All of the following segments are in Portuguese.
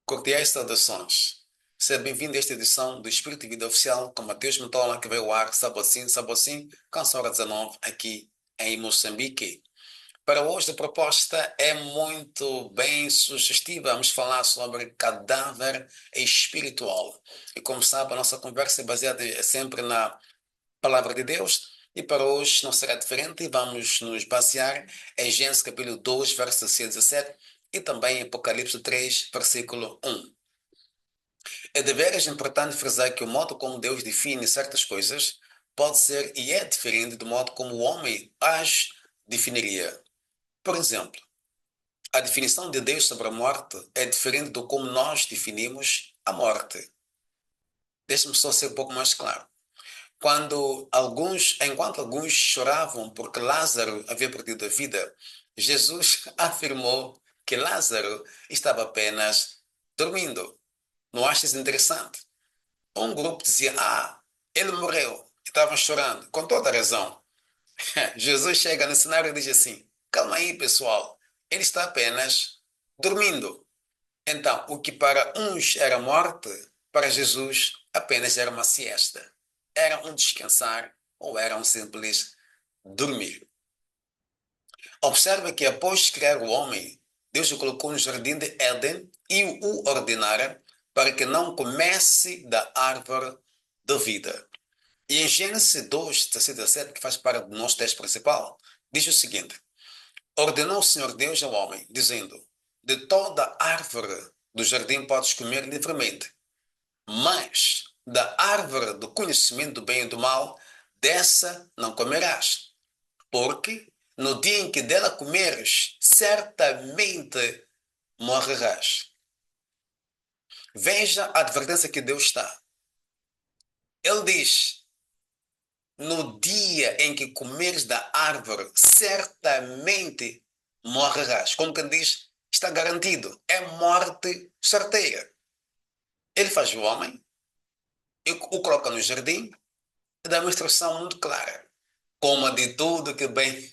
Cordiais saudações. Seja bem-vindo a esta edição do Espírito e Vida Oficial com Mateus Matola, que veio ao ar sábado sim, canção hora 19, aqui em Moçambique. Para hoje, a proposta é muito bem sugestiva. Vamos falar sobre cadáver espiritual. E como sabe, a nossa conversa é baseada sempre na Palavra de Deus. E para hoje não será diferente. E vamos nos basear em Gênesis capítulo 2, verso 6 a 17 e também em Apocalipse 3, versículo 1. É de veras importante frisar que o modo como Deus define certas coisas pode ser e é diferente do modo como o homem as definiria. Por exemplo, a definição de Deus sobre a morte é diferente do como nós definimos a morte. Deixe-me só ser um pouco mais claro. Enquanto alguns choravam porque Lázaro havia perdido a vida, Jesus afirmou que Lázaro estava apenas dormindo. Não achas interessante? Um grupo dizia, ele morreu. Estavam chorando, com toda a razão. Jesus chega no cenário e diz assim, calma aí, pessoal. Ele está apenas dormindo. Então, o que para uns era morte, para Jesus apenas era uma siesta. Era um descansar ou era um simples dormir. Observe que após criar o homem, Deus o colocou no jardim de Éden e o ordenara para que não comece da árvore da vida. E em Gênesis 2, 16 a 17, que faz parte do nosso texto principal, diz o seguinte: ordenou o Senhor Deus ao homem, dizendo: de toda árvore do jardim podes comer livremente, mas da árvore do conhecimento do bem e do mal, dessa não comerás, porque no dia em que dela comeres, certamente morrerás. Veja a advertência que Deus dá. Ele diz: no dia em que comeres da árvore, certamente morrerás. Como quem diz, está garantido. É morte certeira. Ele faz o homem, o coloca no jardim e dá uma instrução muito clara. Coma de tudo que bem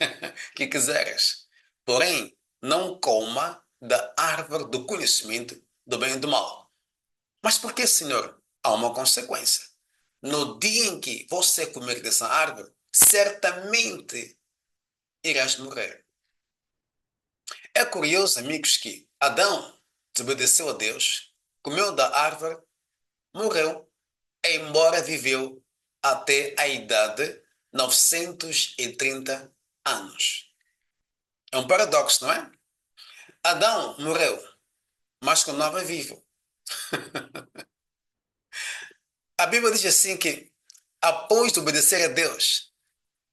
que quiseres. Porém, não coma da árvore do conhecimento do bem e do mal. Mas por que, Senhor? Há uma consequência. No dia em que você comer dessa árvore, certamente irás morrer. É curioso, amigos, que Adão desobedeceu a Deus, comeu da árvore, morreu, embora viveu até a idade de 930 anos. É um paradoxo, não é? Adão morreu, mas continuava vivo. A Bíblia diz assim que, após de obedecer a Deus,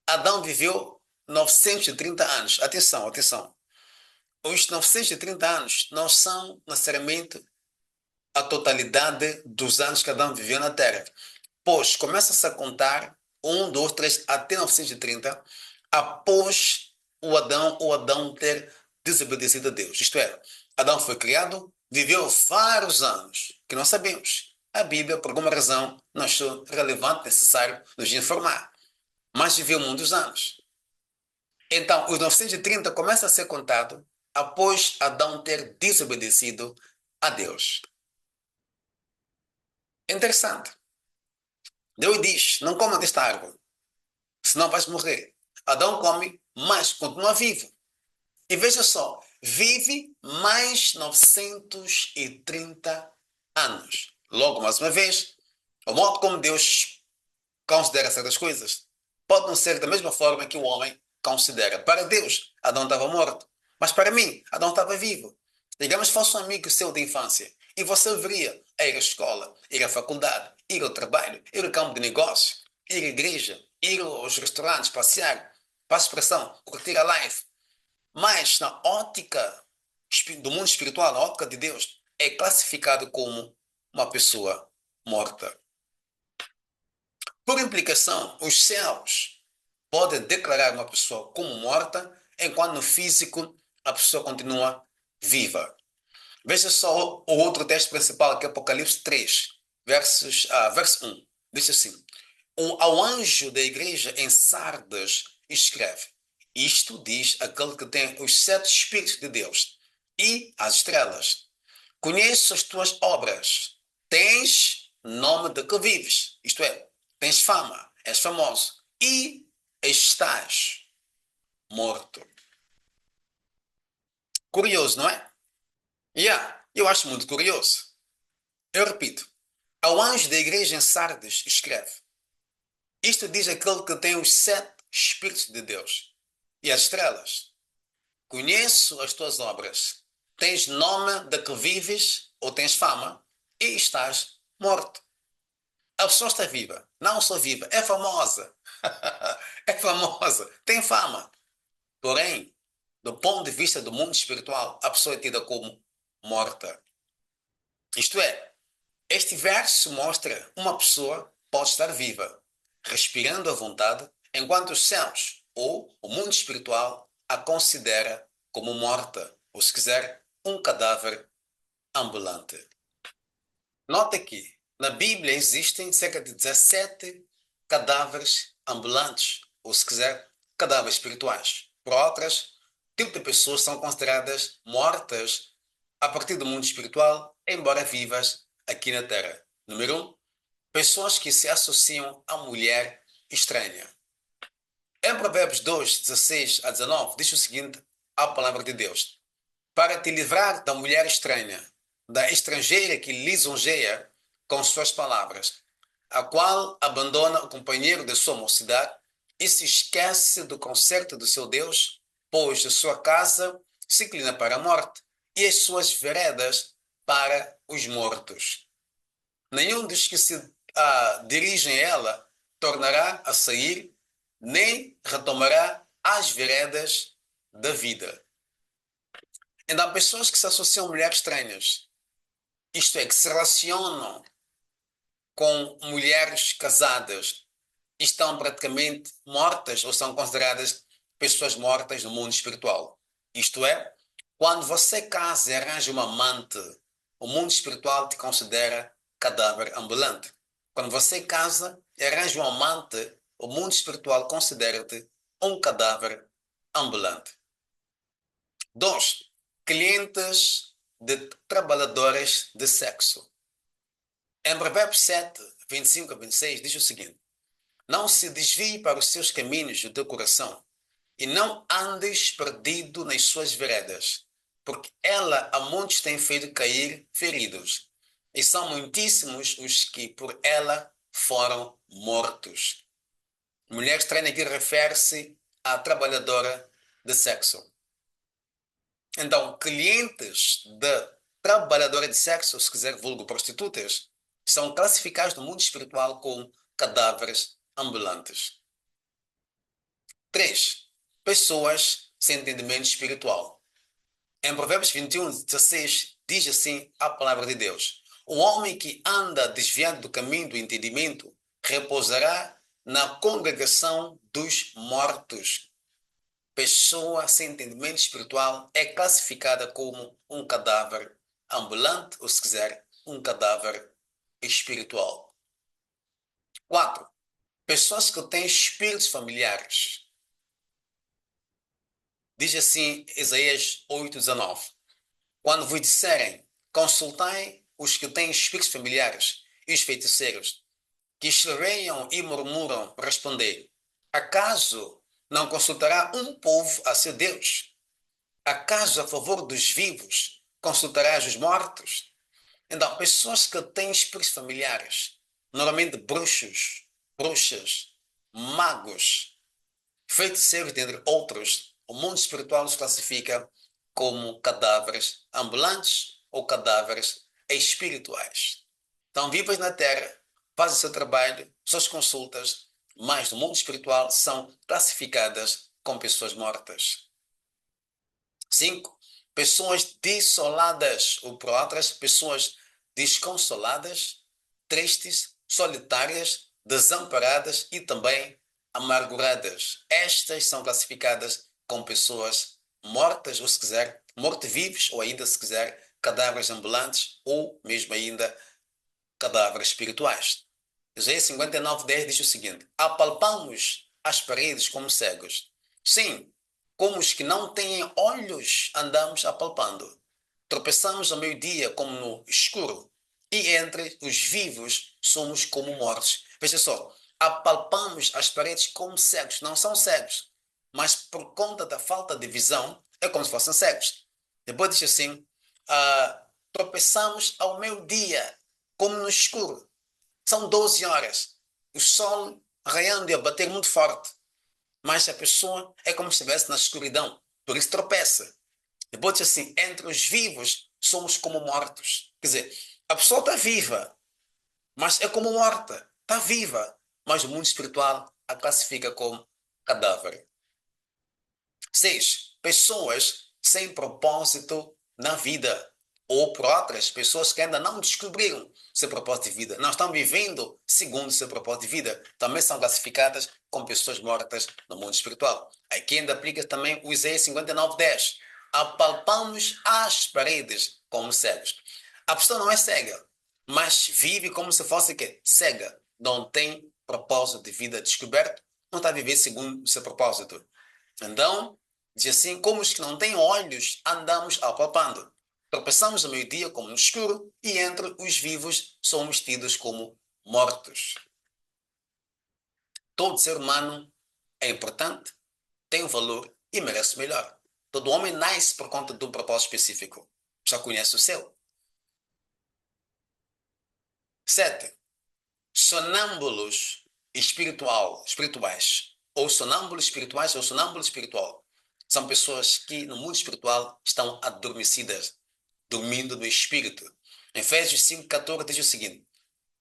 Adão viveu 930 anos. Atenção, atenção. Os 930 anos não são necessariamente a totalidade dos anos que Adão viveu na Terra. Pois começa-se a contar 1, 2, 3 até 930 após o Adão ter desobedecido a Deus. Isto é, Adão foi criado, viveu vários anos, que não sabemos. A Bíblia, por alguma razão, não achou relevante, necessário nos informar. Mas viveu muitos anos. Então, os 930 começa a ser contado após Adão ter desobedecido a Deus. Interessante. Deus diz: não coma desta árvore, senão vais morrer. Adão come, mas continua vivo. E veja só, vive mais 930 anos. Logo, mais uma vez, o modo como Deus considera certas coisas pode não ser da mesma forma que o homem considera. Para Deus, Adão estava morto. Mas para mim, Adão estava vivo. Digamos que fosse um amigo seu de infância e você deveria ir à escola, ir à faculdade, ir ao trabalho, ir ao campo de negócio, ir à igreja, ir aos restaurantes, passear, passa a expressão, curtir a life. Mas na ótica do mundo espiritual, na ótica de Deus, é classificado como uma pessoa morta. Por implicação, os céus podem declarar uma pessoa como morta, enquanto no físico a pessoa continua viva. Veja só o outro texto principal, que é Apocalipse 3, verso 1. Diz assim: ao anjo da igreja em Sardes escreve: isto diz aquele que tem os 7 Espíritos de Deus e as estrelas. Conheço as tuas obras. Tens nome de que vives. Isto é, tens fama, és famoso. E estás morto. Curioso, não é? Eu acho muito curioso. Eu repito. Ao anjo da igreja em Sardes escreve. Isto diz aquele que tem os 7 Espíritos de Deus e as estrelas. Conheço as tuas obras. Tens nome de que vives ou tens fama e estás morto. A pessoa está viva. Não só viva, é famosa. É famosa, tem fama. Porém, do ponto de vista do mundo espiritual, a pessoa é tida como morta. Isto é, este verso mostra uma pessoa pode estar viva, respirando à vontade, enquanto os céus ou o mundo espiritual a considera como morta, ou se quiser, um cadáver ambulante. Note que na Bíblia existem cerca de 17 cadáveres ambulantes, ou se quiser, cadáveres espirituais. Por outras, tipo de pessoas são consideradas mortas a partir do mundo espiritual, embora vivas aqui na Terra. Número 1, pessoas que se associam à mulher estranha. Em Provérbios 2, 16 a 19, diz o seguinte, a palavra de Deus. Para te livrar da mulher estranha, da estrangeira que lisonjeia com suas palavras, a qual abandona o companheiro de sua mocidade e se esquece do concerto do seu Deus, pois a sua casa se inclina para a morte e as suas veredas para os mortos. Nenhum dos que se dirigem a ela tornará a sair, nem retomará as veredas da vida. Ainda há pessoas que se associam a mulheres estranhas, isto é, que se relacionam com mulheres casadas e estão praticamente mortas ou são consideradas pessoas mortas no mundo espiritual. Isto é, quando você casa e arranja uma amante, o mundo espiritual te considera cadáver ambulante. Quando você casa e arranja um amante, o mundo espiritual considera-te um cadáver ambulante. 2. Clientes de trabalhadores de sexo. Em Provérbios 7, 25 a 26, diz o seguinte: não se desvie para os seus caminhos do teu coração, e não andes perdido nas suas veredas, porque ela a muitos tem feito cair feridos, e são muitíssimos os que por ela foram mortos. Mulher estranha aqui refere-se à trabalhadora de sexo. Então, clientes de trabalhadora de sexo, se quiser vulgo prostitutas, são classificados no mundo espiritual como cadáveres ambulantes. 3. Pessoas sem entendimento espiritual. Em Provérbios 21, 16, diz assim a palavra de Deus: o homem que anda desviado do caminho do entendimento repousará na congregação dos mortos. Pessoa sem entendimento espiritual é classificada como um cadáver ambulante, ou se quiser, um cadáver espiritual. 4. Pessoas que têm espíritos familiares. Diz assim Isaías 8:19. Quando vos disserem, consultai os que têm espíritos familiares e os feiticeiros, que cheiram e murmuram, respondei, acaso não consultará um povo a seu Deus? Acaso a favor dos vivos consultarás os mortos? Então, pessoas que têm espíritos familiares, normalmente bruxos, bruxas, magos, feiticeiros, dentre outros, o mundo espiritual os classifica como cadáveres ambulantes ou cadáveres espirituais. Estão vivas na Terra, fazem o seu trabalho, suas consultas, mas no mundo espiritual são classificadas como pessoas mortas. 5. Pessoas desoladas, ou por outras, pessoas desconsoladas, tristes, solitárias, desamparadas e também amarguradas. Estas são classificadas como pessoas mortas, ou se quiser, mortos-vivos, ou ainda, se quiser, cadáveres ambulantes, ou mesmo ainda cadáveres espirituais. Isaías 59:10 diz o seguinte: apalpamos as paredes como cegos. Sim, como os que não têm olhos andamos apalpando. Tropeçamos ao meio-dia como no escuro, e entre os vivos somos como mortos. Veja só, apalpamos as paredes como cegos. Não são cegos, mas por conta da falta de visão, é como se fossem cegos. Depois diz assim, tropeçamos ao meio-dia, como no escuro. São 12 horas. O sol raiando e a bater muito forte. Mas a pessoa é como se estivesse na escuridão. Por isso tropeça. Depois diz assim, entre os vivos somos como mortos. Quer dizer, a pessoa está viva, mas é como morta. Está viva, mas o mundo espiritual a classifica como cadáver. 6. Pessoas sem propósito na vida. Ou por outras, pessoas que ainda não descobriram seu propósito de vida. Não estão vivendo segundo seu propósito de vida. Também são classificadas como pessoas mortas no mundo espiritual. Aqui ainda aplica também o Isaías 59:10. Apalpamos as paredes como cegos. A pessoa não é cega, mas vive como se fosse que cega. Não tem propósito de vida descoberto, não está a viver segundo o seu propósito. Então, diz assim, como os que não têm olhos, andamos apalpando. Tropeçamos ao meio-dia como no escuro, e entre os vivos somos tidos como mortos. Todo ser humano é importante, tem um valor e merece melhor. Todo homem nasce por conta de um propósito específico. Já conhece o seu. 7. Sonâmbulos espirituais. Ou sonâmbulos espirituais ou sonâmbulo espiritual. São pessoas que no mundo espiritual estão adormecidas, dormindo no espírito. Em Efésios 5:14 diz o seguinte: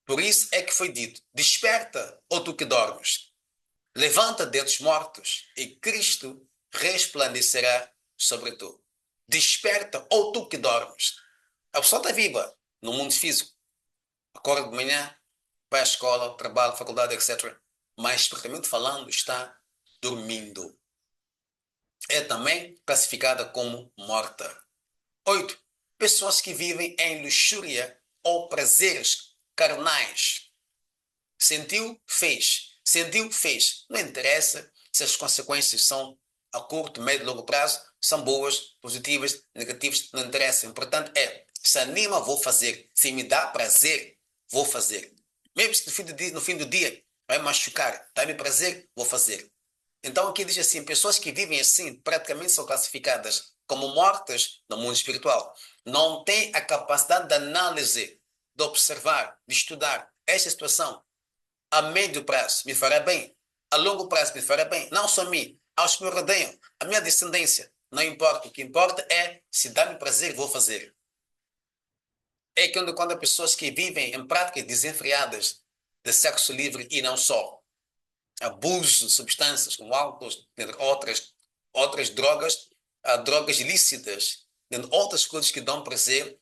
por isso é que foi dito: desperta, ó tu que dormes, levanta dentre os mortos, e Cristo resplandecerá sobre tu. Desperta, ó tu que dormes. A pessoa está viva no mundo físico. Acorda de manhã, vai à escola, trabalha, faculdade, etc. Mas, espiritualmente falando, está dormindo. É também classificada como morta. 8. Pessoas que vivem em luxúria ou prazeres carnais. Sentiu? Fez. Sentiu? Fez. Não interessa se as consequências são a curto, médio e longo prazo, são boas, positivas, negativas, não interessa. O importante é, se anima, vou fazer. Se me dá prazer, vou fazer. Mesmo se no fim do dia vai machucar, dá-me prazer, vou fazer. Então aqui diz assim, pessoas que vivem assim praticamente são classificadas como mortas no mundo espiritual. Não têm a capacidade de análise, de observar, de estudar esta situação. A médio prazo me fará bem, a longo prazo me fará bem, não só a mim, aos que me rodeiam, a minha descendência. Não importa, o que importa é se dá-me prazer, vou fazer. É que quando há pessoas que vivem em práticas desenfreadas de sexo livre e não só, abuso de substâncias como álcool, entre outras drogas, drogas ilícitas, entre outras coisas que dão prazer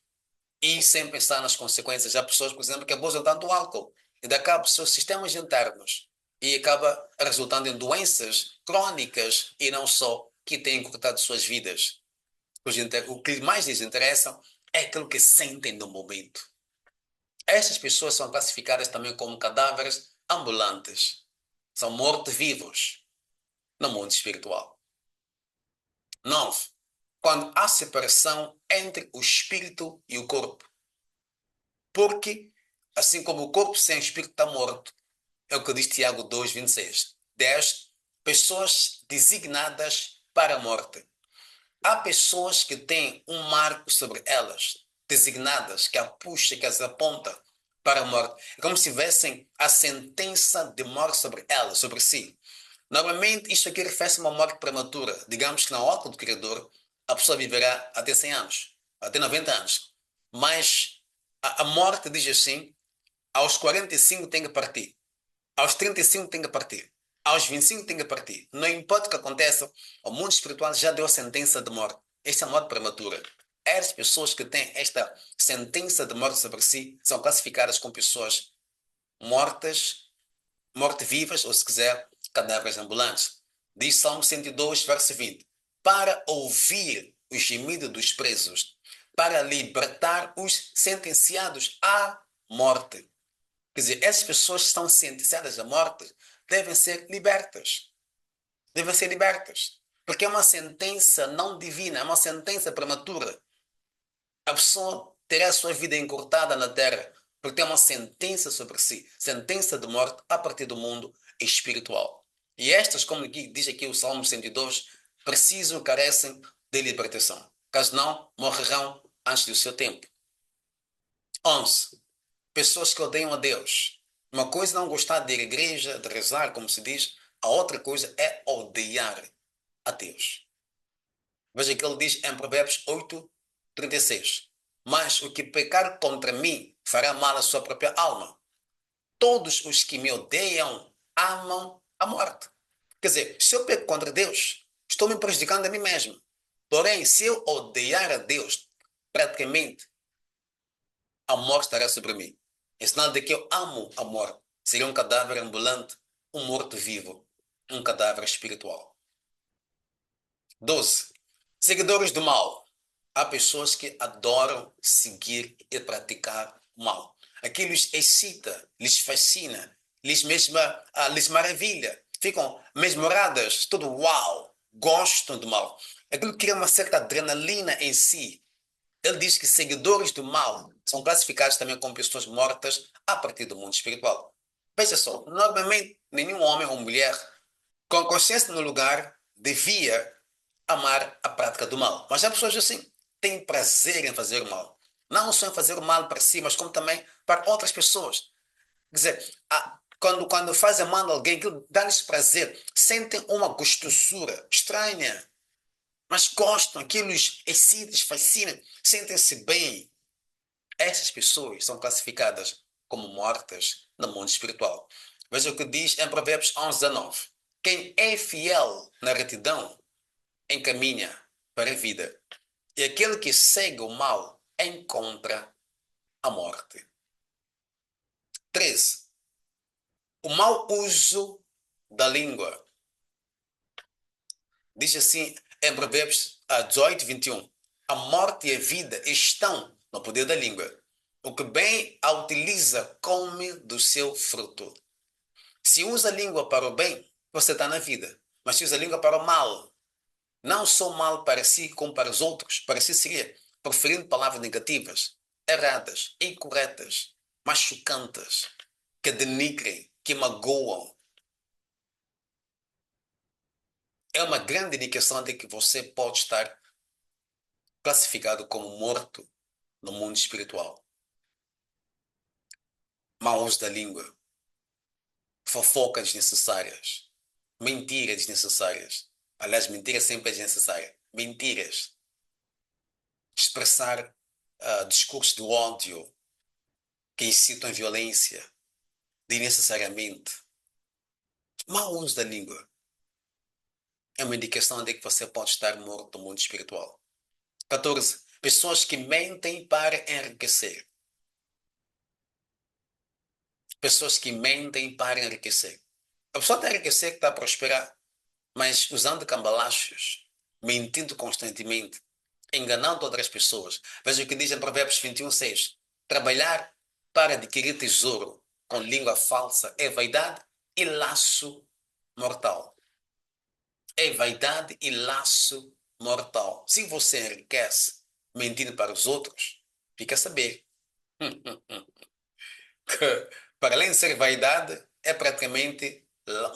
e sem pensar nas consequências. Há pessoas, por exemplo, que abusam tanto do álcool e acaba os seus sistemas internos e acaba resultando em doenças crônicas e não só que têm cortado suas vidas. O que mais lhes interessa é aquilo que sentem no momento. Estas pessoas são classificadas também como cadáveres ambulantes. São mortos-vivos no mundo espiritual. 9. Quando há separação entre o espírito e o corpo. Porque, assim como o corpo sem espírito está morto, é o que diz Tiago 2:26. 10. Pessoas designadas para a morte. Há pessoas que têm um marco sobre elas, designadas, que a puxa, que as aponta para a morte. É como se tivessem a sentença de morte sobre elas, sobre si. Normalmente, isto aqui refere-se a uma morte prematura. Digamos que na ótica do Criador, a pessoa viverá até 100 anos, até 90 anos. Mas a morte diz assim, aos 45 tem que partir, aos 35 tem que partir, aos 25 tem que partir. Não importa o que aconteça, o mundo espiritual já deu a sentença de morte. Esta é a morte prematura. As pessoas que têm esta sentença de morte sobre si são classificadas como pessoas mortas, morte-vivas, ou se quiser, cadáveres ambulantes. Diz Salmo 102, verso 20. Para ouvir o gemido dos presos, para libertar os sentenciados à morte. Quer dizer, essas pessoas que estão sentenciadas à morte devem ser libertas. Devem ser libertas. Porque é uma sentença não divina, é uma sentença prematura. A pessoa terá a sua vida encurtada na terra, porque tem uma sentença sobre si, sentença de morte a partir do mundo espiritual. E estas, como diz aqui o Salmo 102, precisam, carecem de libertação. Caso não, morrerão antes do seu tempo. 11. Pessoas que odeiam a Deus. Uma coisa é não gostar de ir à igreja, de rezar, como se diz, a outra coisa é odiar a Deus. Veja que ele diz em Provérbios 8:36. Mas o que pecar contra mim fará mal à sua própria alma. Todos os que me odeiam amam a morte. Quer dizer, se eu peco contra Deus, estou me prejudicando a mim mesmo. Porém, se eu odiar a Deus, praticamente a morte estará sobre mim. É sinal de que eu amo a morte. Seria um cadáver ambulante, um morto-vivo, um cadáver espiritual. 12. Seguidores do mal. Há pessoas que adoram seguir e praticar o mal. Aquilo lhes excita, lhes fascina, lhes maravilha. Ficam mesmeradas, tudo uau, gostam do mal. Aquilo cria uma certa adrenalina em si. Ele diz que seguidores do mal são classificados também como pessoas mortas a partir do mundo espiritual. Veja só, normalmente nenhum homem ou mulher com consciência no lugar devia amar a prática do mal. Mas há pessoas assim, têm prazer em fazer o mal. Não só em fazer o mal para si, mas como também para outras pessoas. Quer dizer, quando fazem mal a alguém, aquilo dá-lhes prazer, sentem uma gostosura estranha, mas gostam, aquilo lhes excita, lhes fascina, sentem-se bem. Essas pessoas são classificadas como mortas no mundo espiritual. Veja o que diz em Provérbios 11:19. Quem é fiel na retidão encaminha para a vida, e aquele que segue o mal encontra a morte. 13. O mau uso da língua. Diz assim em Provérbios 18:21. A morte e a vida estão no poder da língua. O que bem a utiliza come do seu fruto. Se usa a língua para o bem, você está na vida. Mas se usa a língua para o mal, não só mal para si como para os outros, para si seria proferindo palavras negativas, erradas, incorretas, machucantes, que denigrem, que magoam. É uma grande indicação de que você pode estar classificado como morto no mundo espiritual. Mau uso da língua, fofocas desnecessárias, mentiras desnecessárias. Aliás, mentira sempre é desnecessária. Mentiras. Expressar discursos de ódio que incitam a violência, desnecessariamente. Mau uso da língua é uma indicação de que você pode estar morto no mundo espiritual. 14. Pessoas que mentem para enriquecer. Pessoas que mentem para enriquecer. A pessoa está a enriquecer, está a prosperar, mas usando cambalachos, mentindo constantemente, enganando outras pessoas. Veja o que diz em Provérbios 21:6. Trabalhar para adquirir tesouro com língua falsa é vaidade e laço mortal. É vaidade e laço mortal. Se você enriquece mentindo para os outros, fica a saber que, para além de ser vaidade, é praticamente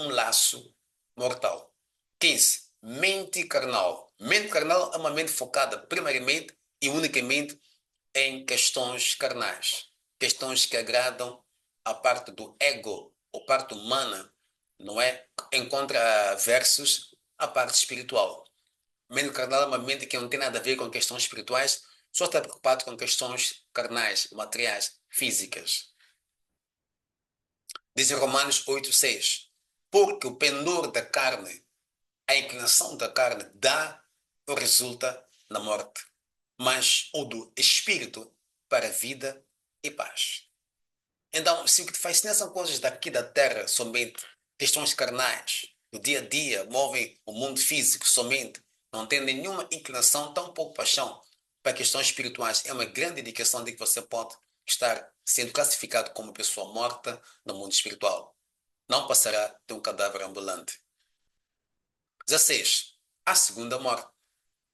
um laço mortal. 15. Mente carnal. Mente carnal é uma mente focada primeiramente e unicamente em questões carnais. Questões que agradam a parte do ego, a parte humana, não é? Encontra versus a parte espiritual. Mente carnal é uma mente que não tem nada a ver com questões espirituais, só está preocupado com questões carnais, materiais, físicas. Diz em Romanos 8:6. Porque o pendor da carne, a inclinação da carne, dá ou resulta na morte, mas o do espírito para a vida e paz. Então, se o que te fascina são coisas daqui da terra somente, questões carnais, do dia a dia, movem o mundo físico somente, não tem nenhuma inclinação, tão pouco paixão para questões espirituais, é uma grande indicação de que você pode estar sendo classificado como pessoa morta no mundo espiritual. Não passará de um cadáver ambulante. 16. A segunda morte.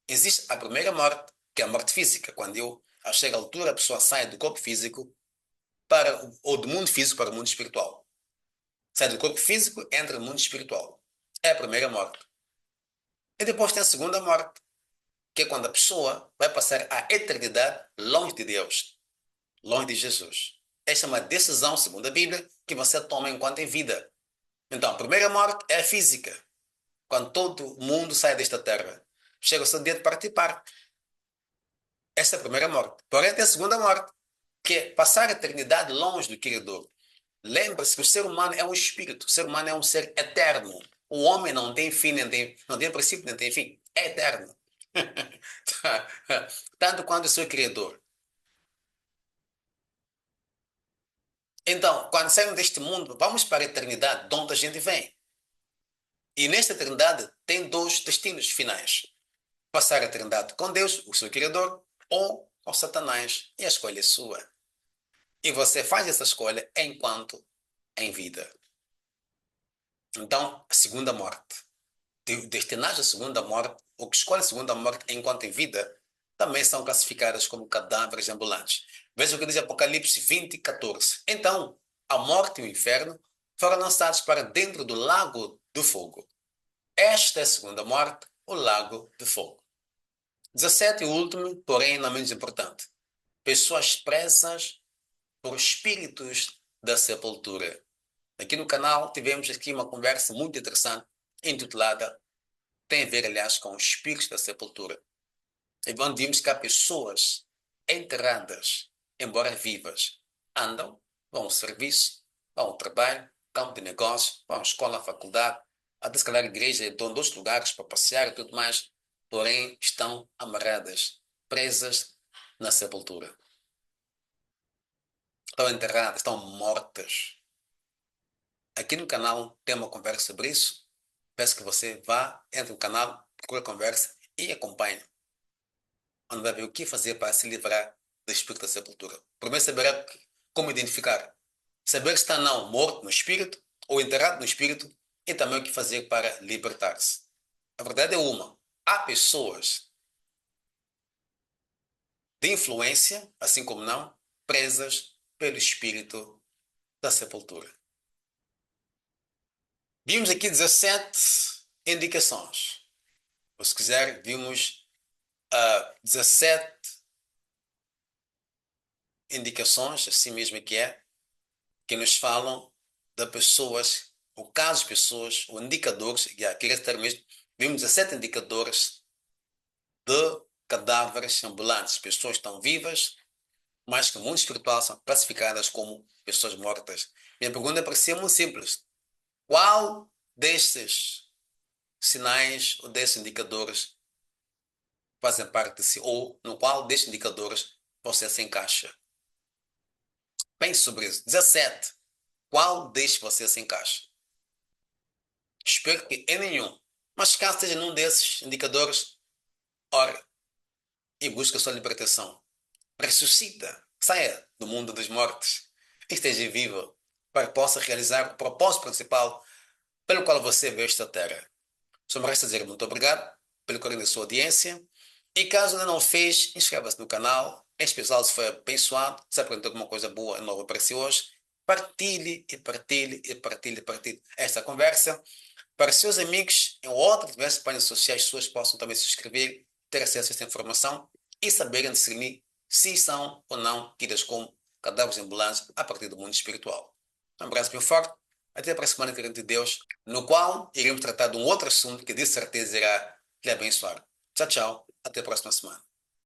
Existe a primeira morte, que é a morte física, quando eu chega a altura, a pessoa sai do corpo físico ou do mundo físico para o mundo espiritual. Sai do corpo físico, entra no mundo espiritual. É a primeira morte. E depois tem a segunda morte, que é quando a pessoa vai passar a eternidade longe de Deus, longe de Jesus. Esta é uma decisão, segundo a Bíblia, que você toma enquanto em vida. Então, a primeira morte é a física, quando todo mundo sai desta terra. Chega o seu dia de participar. Essa é a primeira morte. Porém, tem a segunda morte, que é passar a eternidade longe do Criador. Lembre-se que o ser humano é um espírito, o ser humano é um ser eterno. O homem não tem fim, não tem princípio, nem tem fim. É eterno. Tanto quanto o seu Criador. Então, quando saímos deste mundo, vamos para a eternidade, de onde a gente vem. E nesta eternidade tem dois destinos finais. Passar a eternidade com Deus, o seu Criador, ou com Satanás. E a escolha é sua. E você faz essa escolha enquanto em vida. Então, a segunda morte. Destinados à segunda morte, ou que escolhem a segunda morte enquanto em vida, também são classificadas como cadáveres ambulantes. Veja o que diz Apocalipse 20, 14. Então, a morte e o inferno foram lançados para dentro do lago do fogo. Esta é a segunda morte, o lago de fogo. 17 e último, porém não menos importante. Pessoas presas por espíritos da sepultura. Aqui no canal tivemos aqui uma conversa muito interessante, intitulada, tem a ver, aliás, com os espíritos da sepultura. E onde vimos que há pessoas enterradas, embora vivas, andam, vão ao serviço, vão ao trabalho, campo de negócio, vão à escola, à faculdade, até se calhar a igreja, dão dois lugares para passear e tudo mais, porém estão amarradas, presas na sepultura. Estão enterradas, estão mortas. Aqui no canal tem uma conversa sobre isso. Peço que você vá, entre no canal, procure a conversa e acompanhe. Onde vai ver o que fazer para se livrar do espírito da sepultura. Primeiro saberá como identificar. Saber se está não morto no espírito ou enterrado no espírito e também o que fazer para libertar-se. A verdade é uma. Há pessoas de influência, assim como não, presas pelo espírito da sepultura. Vimos aqui 17 indicações. Ou se quiser, vimos 17 indicações, assim mesmo que nos falam de pessoas, ou casos de pessoas, ou indicadores, queria ter mesmo, vimos 17 indicadores de cadáveres ambulantes. Pessoas que estão vivas, mas que no mundo espiritual são classificadas como pessoas mortas. Minha pergunta para si é muito simples. Qual destes sinais ou destes indicadores fazem parte de si? Ou no qual destes indicadores você se encaixa? Pense sobre isso. 17. Qual destes você se encaixa? Espero que em nenhum. Mas caso esteja num desses indicadores, ore e busque a sua libertação. Ressuscita. Saia do mundo dos mortos. E esteja vivo para que possa realizar o propósito principal pelo qual você veio esta terra. Só me resta dizer muito obrigado pelo carinho da sua audiência. E caso ainda não fez, inscreva-se no canal. Em especial, se foi abençoado, se aprendeu alguma coisa boa e nova para si hoje, partilhe e partilhe e partilhe e partilhe esta conversa para seus amigos em outras diversas páginas sociais suas possam também se inscrever, ter acesso a esta informação e saberem discernir se são ou não tidas como cadáveres ambulantes a partir do mundo espiritual. Um abraço bem forte. Até para a semana de Deus, no qual iremos tratar de um outro assunto que de certeza irá lhe abençoar. Tchau, tchau. Até a próxima semana.